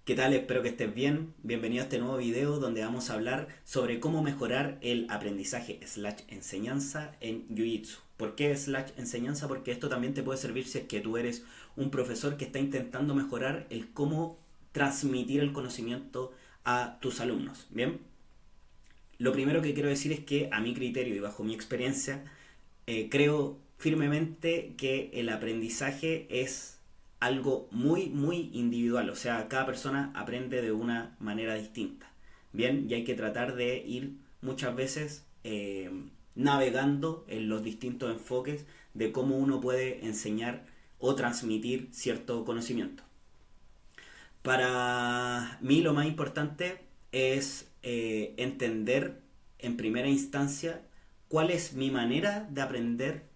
¿Qué tal? Espero que estés bien. Bienvenido a este nuevo video donde vamos a hablar sobre cómo mejorar el aprendizaje slash enseñanza en Jiu-Jitsu. ¿Por qué slash enseñanza? Porque esto también te puede servir si es que tú eres un profesor que está intentando mejorar el cómo transmitir el conocimiento a tus alumnos. Bien, lo primero que quiero decir es que a mi criterio y bajo mi experiencia, creo firmemente que el aprendizaje es algo muy individual, o sea, cada persona aprende de una manera distinta. Bien, y hay que tratar de ir muchas veces navegando en los distintos enfoques de cómo uno puede enseñar o transmitir cierto conocimiento. Para mí lo más importante es entender en primera instancia cuál es mi manera de aprender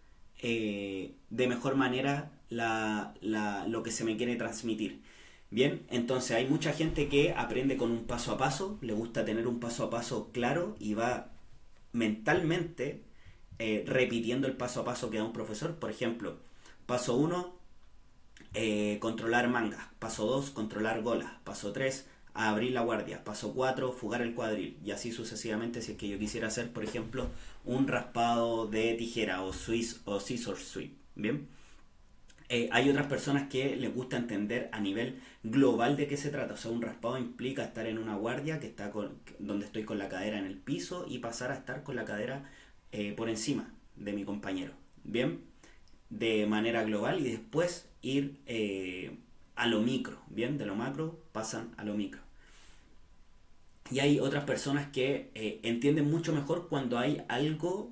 de mejor manera lo que se me quiere transmitir. Bien, entonces hay mucha gente que aprende con un paso a paso, le gusta tener un paso a paso claro y va mentalmente repitiendo el paso a paso que da un profesor. Por ejemplo, paso uno, controlar mangas. Paso 2, controlar golas. Paso 3, abrir la guardia. Paso 4, fugar el cuadril. Y así sucesivamente si es que yo quisiera hacer, por ejemplo, un raspado de tijera o, o scissor sweep. Bien. Hay otras personas que les gusta entender a nivel global de qué se trata. O sea, un raspado implica estar en una guardia que está donde estoy con la cadera en el piso y pasar a estar con la cadera por encima de mi compañero. Bien, de manera global y después ir a lo micro, bien, de lo macro pasan a lo micro. Y hay otras personas que entienden mucho mejor cuando hay algo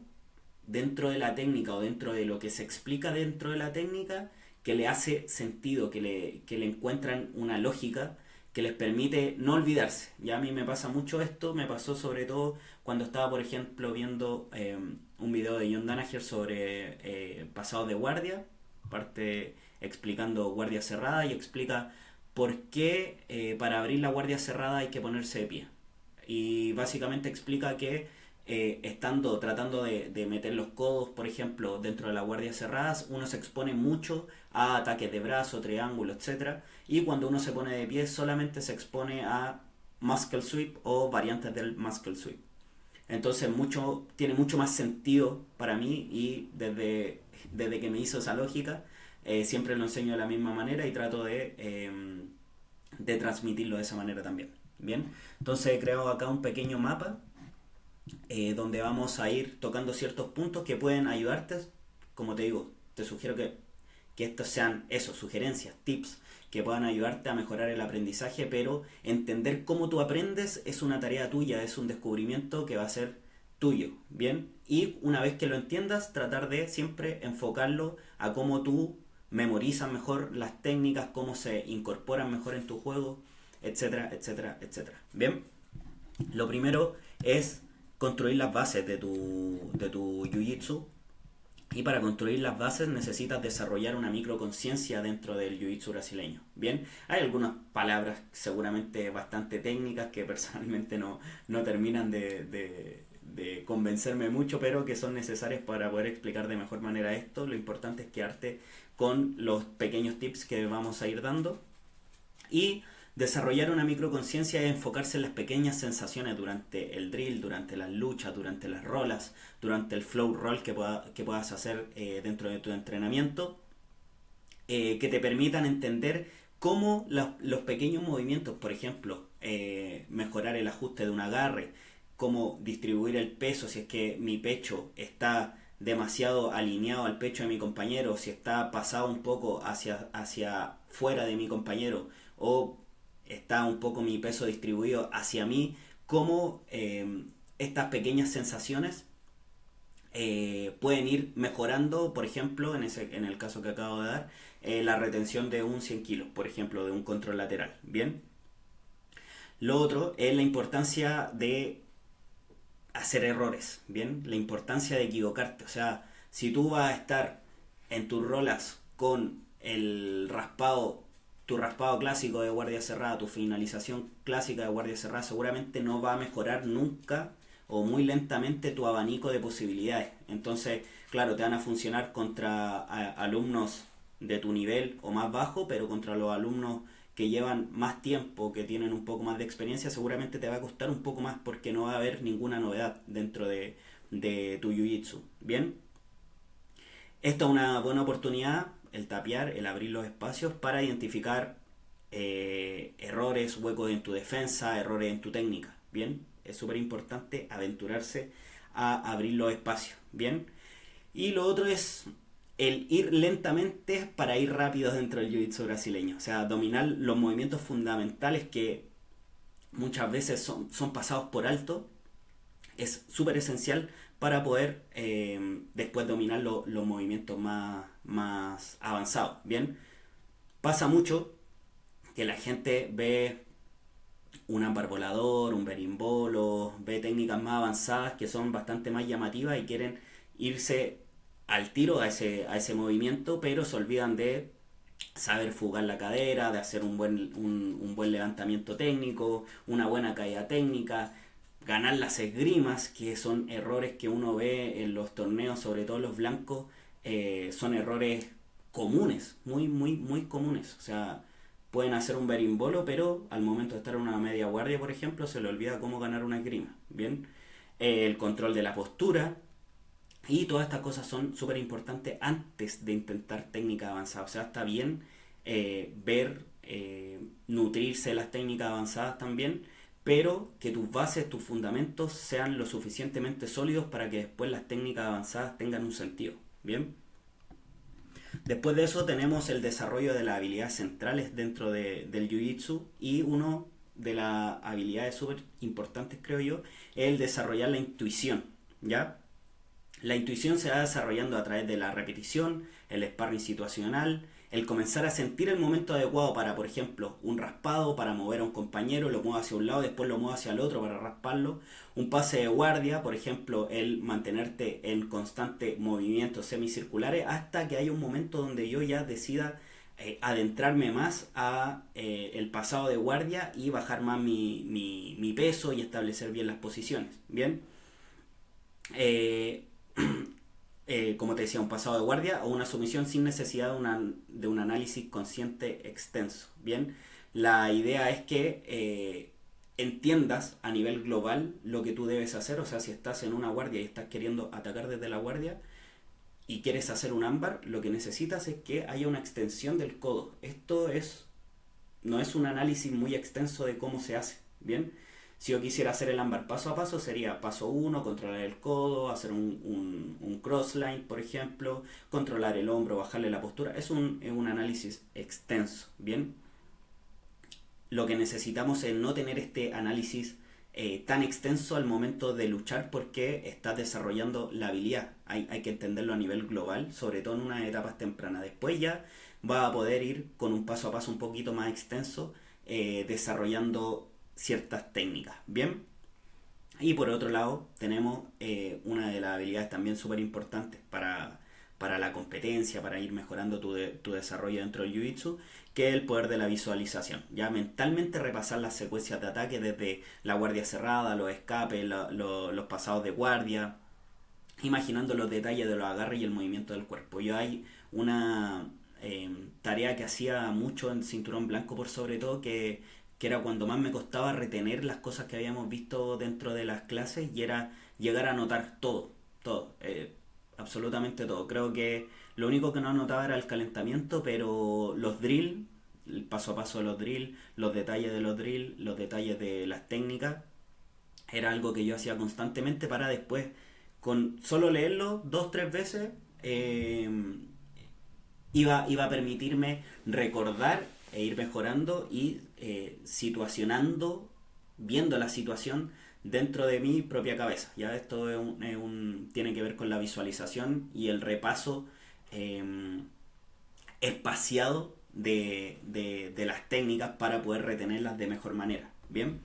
dentro de la técnica o dentro de lo que se explica dentro de la técnica que le hace sentido, que le encuentran una lógica que les permite no olvidarse. Ya a mí me pasa mucho esto, me pasó sobre todo cuando estaba, por ejemplo, viendo un video de John Danaher sobre pasados de guardia, parte explicando guardia cerrada y explica por qué para abrir la guardia cerrada hay que ponerse de pie. Y básicamente explica que estando tratando de meter los codos, por ejemplo, dentro de las guardias cerradas, uno se expone mucho a ataques de brazo, triángulo, etcétera. Y cuando uno se pone de pie, solamente se expone a muscle sweep o variantes del muscle sweep. Entonces tiene mucho más sentido para mí y desde que me hizo esa lógica, siempre lo enseño de la misma manera y trato de transmitirlo de esa manera también. Bien, entonces he creado acá un pequeño mapa donde vamos a ir tocando ciertos puntos que pueden ayudarte. Como te digo, te sugiero que estos sean eso, sugerencias, tips que puedan ayudarte a mejorar el aprendizaje, pero entender cómo tú aprendes es una tarea tuya, es un descubrimiento que va a ser tuyo, ¿bien? Y una vez que lo entiendas, tratar de siempre enfocarlo a cómo tú memorizas mejor las técnicas, cómo se incorporan mejor en tu juego, etcétera, etcétera, etcétera. Bien, lo primero es construir las bases de tu jiu-jitsu. Y para construir las bases necesitas desarrollar una microconciencia dentro del jiu-jitsu brasileño. Bien, hay algunas palabras seguramente bastante técnicas que personalmente no terminan de convencerme mucho, pero que son necesarias para poder explicar de mejor manera esto. Lo importante es quedarte con los pequeños tips que vamos a ir dando. Y desarrollar una microconciencia es enfocarse en las pequeñas sensaciones durante el drill, durante las luchas, durante las rolas, durante el flow roll que puedas hacer dentro de tu entrenamiento, que te permitan entender cómo los pequeños movimientos, por ejemplo, mejorar el ajuste de un agarre, cómo distribuir el peso, si es que mi pecho está demasiado alineado al pecho de mi compañero, si está pasado un poco hacia fuera de mi compañero o está un poco mi peso distribuido hacia mí, cómo estas pequeñas sensaciones pueden ir mejorando, por ejemplo, en el caso que acabo de dar, la retención de un 100 kilos, por ejemplo, de un control lateral. Bien, lo otro es la importancia de hacer errores, bien, la importancia de equivocarte. O sea, si tú vas a estar en tus rolas con el raspado, tu raspado clásico de guardia cerrada, tu finalización clásica de guardia cerrada, seguramente no va a mejorar nunca o muy lentamente tu abanico de posibilidades. Entonces, claro, te van a funcionar contra alumnos de tu nivel o más bajo, pero contra los alumnos que llevan más tiempo, que tienen un poco más de experiencia, seguramente te va a costar un poco más porque no va a haber ninguna novedad dentro de tu jiu-jitsu. Bien, esta es una buena oportunidad, el tapear, el abrir los espacios para identificar errores, huecos en tu defensa, errores en tu técnica. Bien, es súper importante aventurarse a abrir los espacios. Bien, y lo otro es el ir lentamente para ir rápido dentro del jiu-jitsu brasileño. O sea, dominar los movimientos fundamentales que muchas veces son pasados por alto es súper esencial para poder después dominar los movimientos más avanzados. Bien, pasa mucho que la gente ve un ámbar volador, un berimbolo, ve técnicas más avanzadas que son bastante más llamativas y quieren irse al tiro a ese movimiento, pero se olvidan de saber fugar la cadera, de hacer un buen levantamiento técnico, una buena caída técnica, ganar las esgrimas, que son errores que uno ve en los torneos, sobre todo los blancos, son errores comunes, muy, muy, muy comunes. O sea, pueden hacer un berimbolo, pero al momento de estar en una media guardia, por ejemplo, se le olvida cómo ganar una esgrima. Bien, el control de la postura, y todas estas cosas son súper importantes antes de intentar técnica avanzada. O sea, está bien ver, nutrirse de las técnicas avanzadas también, pero que tus bases, tus fundamentos sean lo suficientemente sólidos para que después las técnicas avanzadas tengan un sentido. Bien. Después de eso tenemos el desarrollo de las habilidades centrales dentro del Jiu-Jitsu, y uno de las habilidades súper importantes, creo yo, es el desarrollar la intuición. ¿Ya? La intuición se va desarrollando a través de la repetición, el sparring situacional, el comenzar a sentir el momento adecuado para, por ejemplo, un raspado, para mover a un compañero, lo muevo hacia un lado, después lo muevo hacia el otro para rasparlo, un pase de guardia, por ejemplo, el mantenerte en constante movimientos semicirculares hasta que haya un momento donde yo ya decida adentrarme más a el pasado de guardia y bajar más mi peso y establecer bien las posiciones. Bien. Eh, como te decía, un pasado de guardia o una sumisión sin necesidad de un análisis consciente extenso. Bien, la idea es que entiendas a nivel global lo que tú debes hacer. O sea, si estás en una guardia y estás queriendo atacar desde la guardia y quieres hacer un ámbar, lo que necesitas es que haya una extensión del codo. No es un análisis muy extenso de cómo se hace. Bien, si yo quisiera hacer el ámbar paso a paso, sería paso uno, controlar el codo, hacer un crossline, por ejemplo, controlar el hombro, bajarle la postura. Es un análisis extenso, ¿bien? Lo que necesitamos es no tener este análisis tan extenso al momento de luchar, porque estás desarrollando la habilidad. Hay que entenderlo a nivel global, sobre todo en unas etapas tempranas. Después ya va a poder ir con un paso a paso un poquito más extenso, desarrollando ciertas técnicas. Bien. Y por otro lado tenemos una de las habilidades también súper importantes para la competencia, para ir mejorando tu desarrollo dentro del Jiu-Jitsu, que es el poder de la visualización. Ya mentalmente repasar las secuencias de ataque desde la guardia cerrada, los escapes, los pasados de guardia, imaginando los detalles de los agarres y el movimiento del cuerpo. Yo hay una tarea que hacía mucho en cinturón blanco por sobre todo, que era cuando más me costaba retener las cosas que habíamos visto dentro de las clases, y era llegar a anotar todo, todo, absolutamente todo. Creo que lo único que no anotaba era el calentamiento, pero los drills, el paso a paso de los drills, los detalles de los drills, los detalles de las técnicas, era algo que yo hacía constantemente para después, con solo leerlo dos, tres veces, eh, iba a permitirme recordar e ir mejorando y situacionando, viendo la situación dentro de mi propia cabeza. Ya esto tiene que ver con la visualización y el repaso eh, espaciado de las técnicas para poder retenerlas de mejor manera. Bien.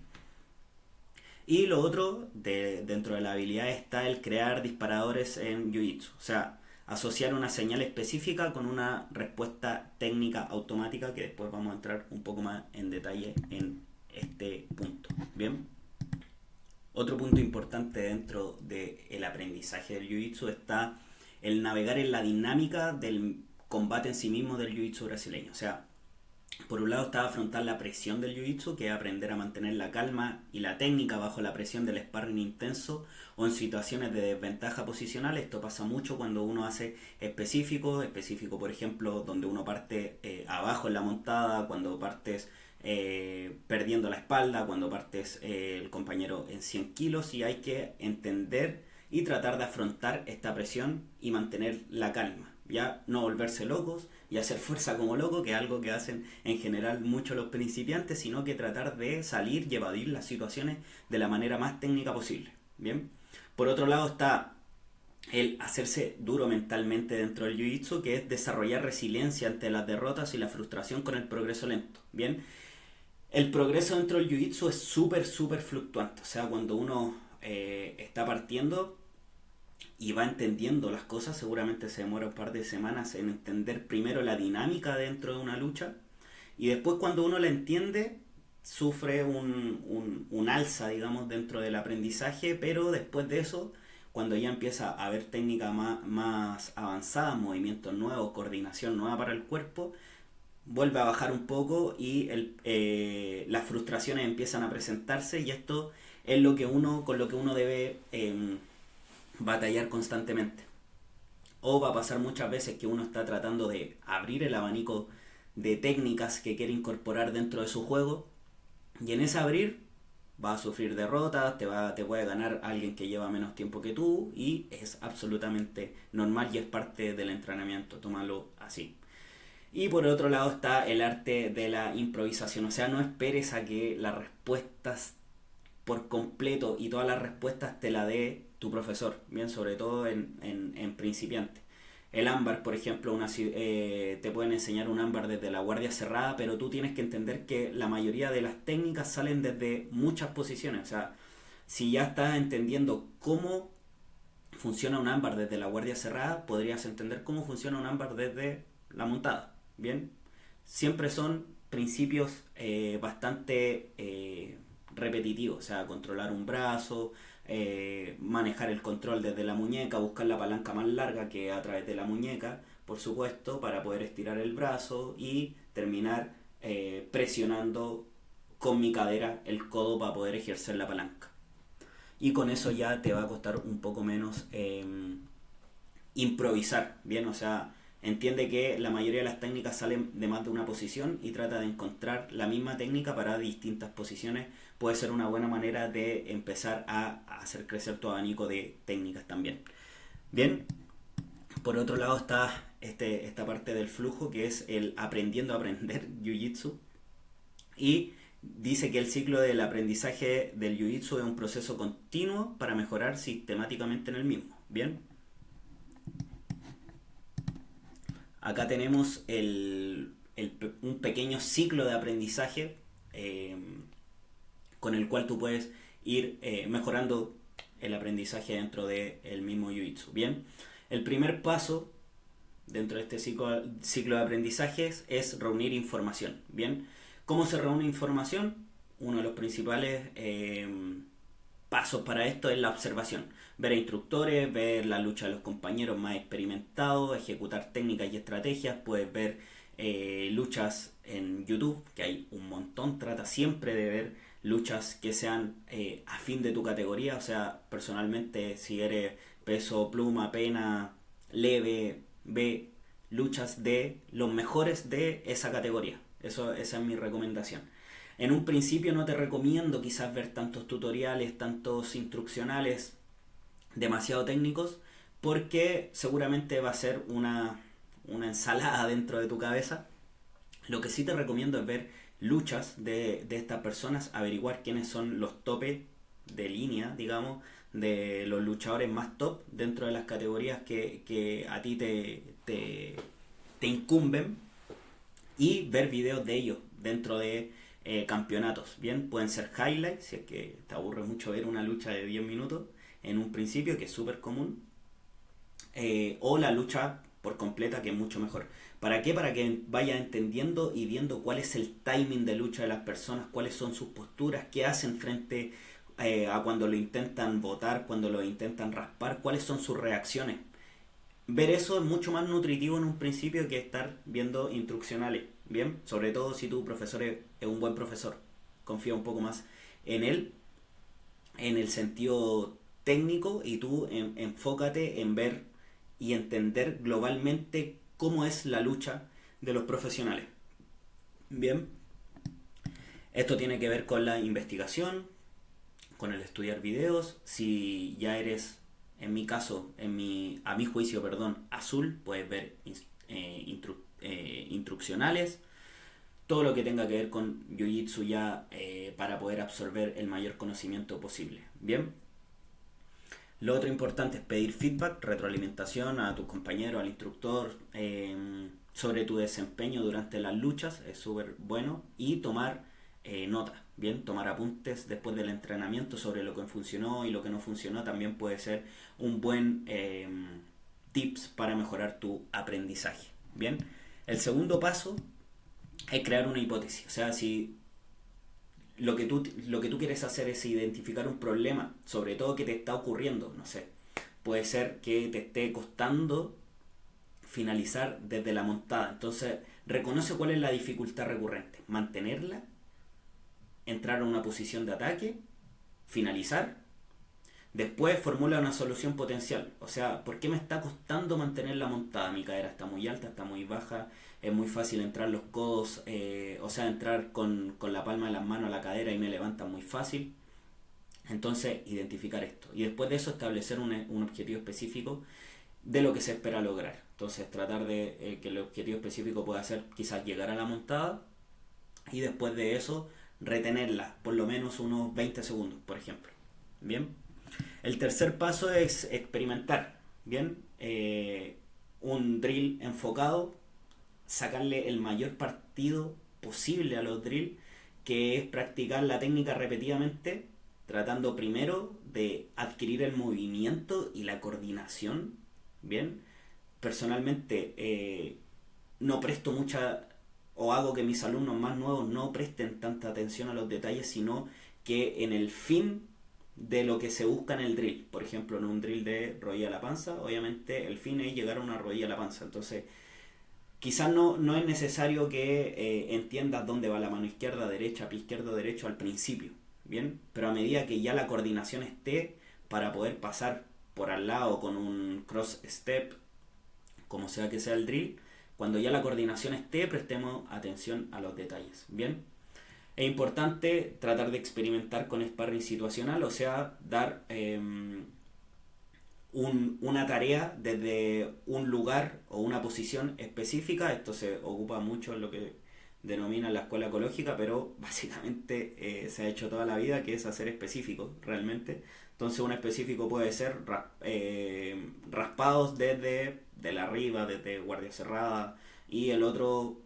Y lo otro, dentro de la habilidad, está el crear disparadores en Jiu-Jitsu. O sea, asociar una señal específica con una respuesta técnica automática, que después vamos a entrar un poco más en detalle en este punto. Bien. Otro punto importante dentro del aprendizaje del Jiu-Jitsu está el navegar en la dinámica del combate en sí mismo del Jiu-Jitsu brasileño. O sea, Por un lado está afrontar la presión del jiu-jitsu, que es aprender a mantener la calma y la técnica bajo la presión del sparring intenso o en situaciones de desventaja posicional. Esto pasa mucho cuando uno hace específico por ejemplo, donde uno parte abajo en la montada, cuando partes perdiendo la espalda, cuando partes el compañero en 100 kilos, y hay que entender y tratar de afrontar esta presión y mantener la calma. Ya no volverse locos y hacer fuerza como loco, que es algo que hacen en general muchos los principiantes, sino que tratar de salir y evadir las situaciones de la manera más técnica posible. Bien. Por otro lado está el hacerse duro mentalmente dentro del jiu-jitsu, que es desarrollar resiliencia ante las derrotas y la frustración con el progreso lento. Bien. El progreso dentro del jiu-jitsu es súper fluctuante. O sea, cuando uno está partiendo y va entendiendo las cosas, seguramente se demora un par de semanas en entender primero la dinámica dentro de una lucha, y después cuando uno la entiende sufre un alza, digamos, dentro del aprendizaje, pero después de eso, cuando ya empieza a haber técnicas más avanzadas, movimientos nuevos, coordinación nueva para el cuerpo, vuelve a bajar un poco y las frustraciones empiezan a presentarse, y esto es lo que uno con lo que uno debe batallar constantemente. O va a pasar muchas veces que uno está tratando de abrir el abanico de técnicas que quiere incorporar dentro de su juego, y en ese abrir va a sufrir derrotas, te puede ganar alguien que lleva menos tiempo que tú, y es absolutamente normal y es parte del entrenamiento, tómalo así. Y por otro lado está el arte de la improvisación, o sea, no esperes a que las respuestas por completo y todas las respuestas te la dé tu profesor, bien, sobre todo en principiante. El ámbar, por ejemplo, te pueden enseñar un ámbar desde la guardia cerrada, pero tú tienes que entender que la mayoría de las técnicas salen desde muchas posiciones. O sea, si ya estás entendiendo cómo funciona un ámbar desde la guardia cerrada, podrías entender cómo funciona un ámbar desde la montada. Bien, siempre son principios bastante repetitivos, o sea, controlar un brazo, manejar el control desde la muñeca, buscar la palanca más larga que a través de la muñeca, por supuesto, para poder estirar el brazo y terminar presionando con mi cadera el codo para poder ejercer la palanca. Y con eso ya te va a costar un poco menos improvisar, ¿bien? O sea, entiende que la mayoría de las técnicas salen de más de una posición y trata de encontrar la misma técnica para distintas posiciones. Puede ser una buena manera de empezar a hacer crecer tu abanico de técnicas también. Bien, por otro lado está esta parte del flujo, que es el aprendiendo a aprender jiu-jitsu, y dice que el ciclo del aprendizaje del jiu-jitsu es un proceso continuo para mejorar sistemáticamente en el mismo. Bien, acá tenemos un pequeño ciclo de aprendizaje con el cual tú puedes ir mejorando el aprendizaje dentro del mismo jiu-jitsu. Bien, el primer paso dentro de este ciclo de aprendizajes es reunir información. Bien, ¿cómo se reúne información? Uno de los principales pasos para esto es la observación. Ver a instructores, ver la lucha de los compañeros más experimentados, ejecutar técnicas y estrategias. Puedes ver luchas en YouTube, que hay un montón. Trata siempre de ver luchas que sean afín de tu categoría. O sea, personalmente, si eres peso, pluma, pena, leve, ve luchas de los mejores de esa categoría. Esa es mi recomendación. En un principio no te recomiendo quizás ver tantos tutoriales, tantos instruccionales demasiado técnicos, porque seguramente va a ser una ensalada dentro de tu cabeza. Lo que sí te recomiendo es ver luchas de estas personas, averiguar quiénes son los topes de línea, digamos, de los luchadores más top dentro de las categorías que a ti te incumben, y ver videos de ellos dentro de campeonatos. Bien, pueden ser highlights, si es que te aburre mucho ver una lucha de 10 minutos en un principio, que es súper común, o la lucha por completa, que es mucho mejor. ¿Para qué? Para que vayas entendiendo y viendo cuál es el timing de lucha de las personas, cuáles son sus posturas, qué hacen frente a cuando lo intentan botar, cuando lo intentan raspar, cuáles son sus reacciones. Ver eso es mucho más nutritivo en un principio que estar viendo instruccionales. Bien, sobre todo si tu profesor es un buen profesor. Confía un poco más en él, en el sentido técnico, y tú enfócate en ver y entender globalmente cómo es la lucha de los profesionales. Bien, esto tiene que ver con la investigación, con el estudiar videos. Si ya eres, en mi caso, a mi juicio, perdón, azul, puedes ver instruccionales, todo lo que tenga que ver con Jiu-Jitsu ya, para poder absorber el mayor conocimiento posible. Bien, lo otro importante es pedir feedback, retroalimentación a tus compañeros, al instructor, sobre tu desempeño durante las luchas, es súper bueno. Y tomar notas, bien, tomar apuntes después del entrenamiento sobre lo que funcionó y lo que no funcionó también puede ser un buen tips para mejorar tu aprendizaje. Bien, el segundo paso es crear una hipótesis. O sea, si lo que tú quieres hacer es identificar un problema, sobre todo que te está ocurriendo, no sé, puede ser que te esté costando finalizar desde la montada. Entonces, reconoce cuál es la dificultad recurrente, mantenerla, entrar a una posición de ataque, finalizar. Después formula una solución potencial. O sea, ¿por qué me está costando mantener la montada? Mi cadera está muy alta, está muy baja, es muy fácil entrar los codos, o sea, entrar con la palma de las manos a la cadera y me levantan muy fácil. Entonces, identificar esto. Y después de eso, establecer un objetivo específico de lo que se espera lograr. Entonces, tratar de que el objetivo específico pueda ser quizás llegar a la montada, y después de eso, retenerla por lo menos unos 20 segundos, por ejemplo. Bien. El tercer paso es experimentar. Bien, un drill enfocado, sacarle el mayor partido posible a los drills, que es practicar la técnica repetidamente, tratando primero de adquirir el movimiento y la coordinación. Bien, personalmente no presto mucha, o hago que mis alumnos más nuevos no presten tanta atención a los detalles, sino que en el fin de lo que se busca en el drill. Por ejemplo, en un drill de rodilla a la panza, obviamente el fin es llegar a una rodilla a la panza. Entonces, quizás no es necesario que entiendas dónde va la mano izquierda, derecha, pie izquierdo, derecho al principio, ¿bien? Pero a medida que ya la coordinación esté para poder pasar por al lado con un cross step, como sea que sea el drill, cuando ya la coordinación esté, prestemos atención a los detalles, ¿bien? Es importante tratar de experimentar con sparring situacional, o sea, dar una tarea desde un lugar o una posición específica. Esto se ocupa mucho en lo que denomina la escuela ecológica, pero básicamente se ha hecho toda la vida, que es hacer específico realmente. Entonces un específico puede ser raspados desde de la arriba, desde guardia cerrada, y el otro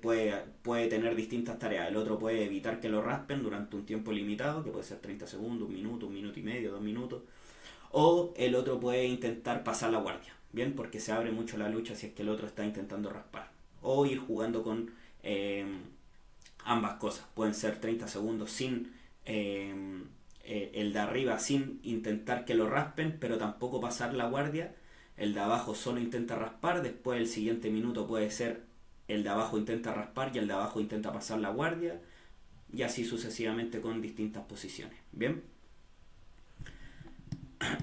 puede tener distintas tareas. El otro puede evitar que lo raspen durante un tiempo limitado, que puede ser 30 segundos, un minuto y medio, 2 minutos. O el otro puede intentar pasar la guardia, bien, porque se abre mucho la lucha si es que el otro está intentando raspar. O ir jugando con ambas cosas. Pueden ser 30 segundos sin el de arriba, sin intentar que lo raspen, pero tampoco pasar la guardia. El de abajo solo intenta raspar. Después el siguiente minuto puede ser el de abajo intenta raspar y el de abajo intenta pasar la guardia. Y así sucesivamente con distintas posiciones. Bien.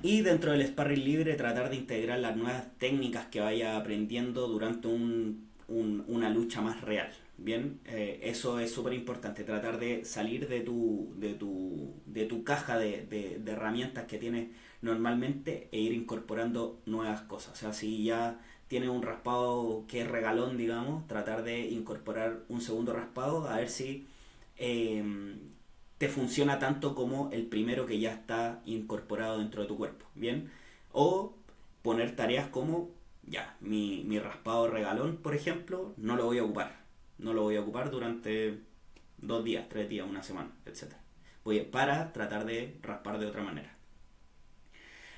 Y dentro del sparring libre, tratar de integrar las nuevas técnicas que vaya aprendiendo durante una lucha más real. Bien, eso es súper importante, tratar de salir de tu caja de herramientas que tienes normalmente, e ir incorporando nuevas cosas. O sea, si ya tienes un raspado que es regalón, digamos, tratar de incorporar un segundo raspado, a ver si eh, te funciona tanto como el primero que ya está incorporado dentro de tu cuerpo. Bien, o poner tareas como, ya, mi raspado regalón, por ejemplo, no lo voy a ocupar. No lo voy a ocupar durante 2 días, 3 días, una semana, etcétera. Para tratar de raspar de otra manera.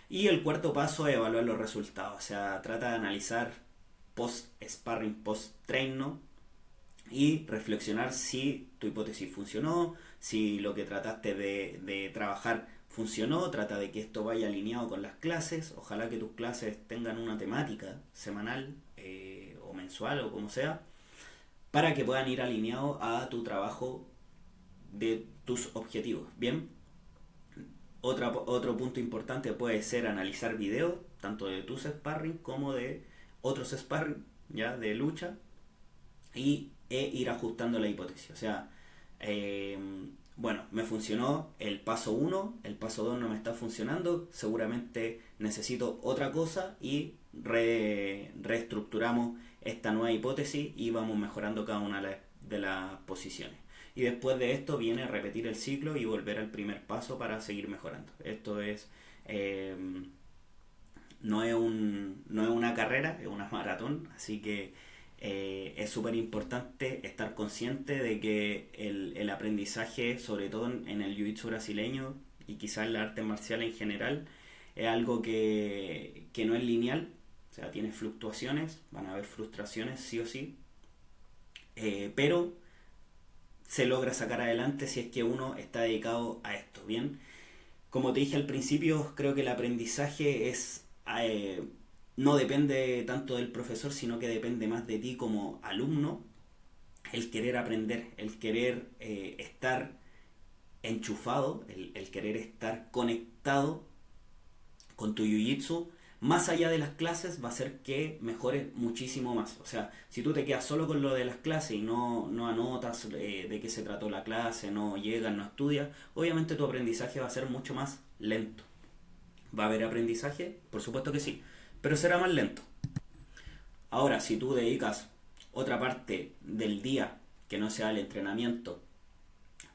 Y el cuarto paso es evaluar los resultados. O sea, trata de analizar post-sparring, post-train, ¿no? Y reflexionar si tu hipótesis funcionó, si lo que trataste de trabajar funcionó. Trata de que esto vaya alineado con las clases. Ojalá que tus clases tengan una temática semanal, o mensual, o como sea, para que puedan ir alineados a tu trabajo de tus objetivos. Bien, otro punto importante puede ser analizar videos, tanto de tus sparring como de otros sparring, ya de lucha, e ir ajustando la hipótesis. O sea, eh, bueno, me funcionó el paso 1, el paso 2 no me está funcionando, seguramente necesito otra cosa y reestructuramos esta nueva hipótesis y vamos mejorando cada una de las posiciones. Y después de esto viene repetir el ciclo y volver al primer paso para seguir mejorando. Esto es... Eh, no es una carrera, es una maratón, así que es súper importante estar consciente de que el aprendizaje, sobre todo en el jiu-jitsu brasileño y quizás en la arte marcial en general, es algo que no es lineal, o sea, tiene fluctuaciones, van a haber frustraciones sí o sí, pero se logra sacar adelante si es que uno está dedicado a esto, ¿bien? Como te dije al principio, creo que el aprendizaje eh, no depende tanto del profesor, sino que depende más de ti como alumno, el querer aprender, el querer estar enchufado, el querer estar conectado con tu jiu-jitsu, más allá de las clases, va a hacer que mejores muchísimo más. O sea, si tú te quedas solo con lo de las clases y no anotas de qué se trató la clase, no llegas, no estudias, obviamente tu aprendizaje va a ser mucho más lento. ¿Va a haber aprendizaje? Por supuesto que sí, pero será más lento. Ahora, si tú dedicas otra parte del día que no sea el entrenamiento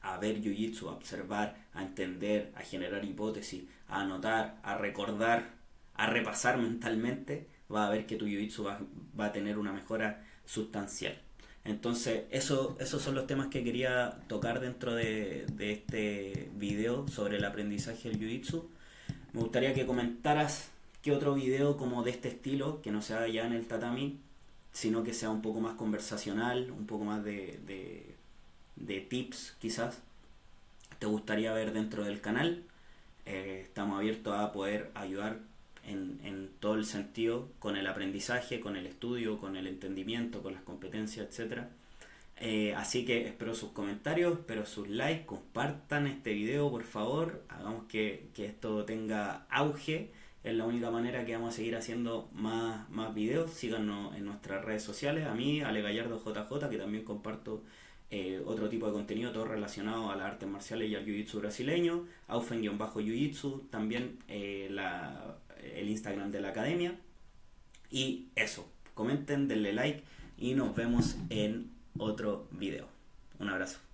a ver jiu-jitsu, a observar, a entender, a generar hipótesis, a anotar, a recordar, a repasar mentalmente, va a ver que tu jiu-jitsu va a tener una mejora sustancial. Entonces, esos son los temas que quería tocar dentro de este video sobre el aprendizaje del jiu-jitsu. Me gustaría que comentaras qué otro video como de este estilo, que no sea ya en el tatami, sino que sea un poco más conversacional, un poco más de tips quizás, te gustaría ver dentro del canal. Estamos abiertos a poder ayudar en todo el sentido, con el aprendizaje, con el estudio, con el entendimiento, con las competencias, etcétera. Así que espero sus comentarios, espero sus likes, compartan este video por favor, hagamos que esto tenga auge, es la única manera que vamos a seguir haciendo más videos. Síganos en nuestras redes sociales, a mí, Ale Gallardo JJ, que también comparto otro tipo de contenido, todo relacionado a las artes marciales y al jiu-jitsu brasileño, Aufen-Jiu-Jitsu, también el Instagram de la academia. Y eso, comenten, denle like y nos vemos en otro video. Un abrazo.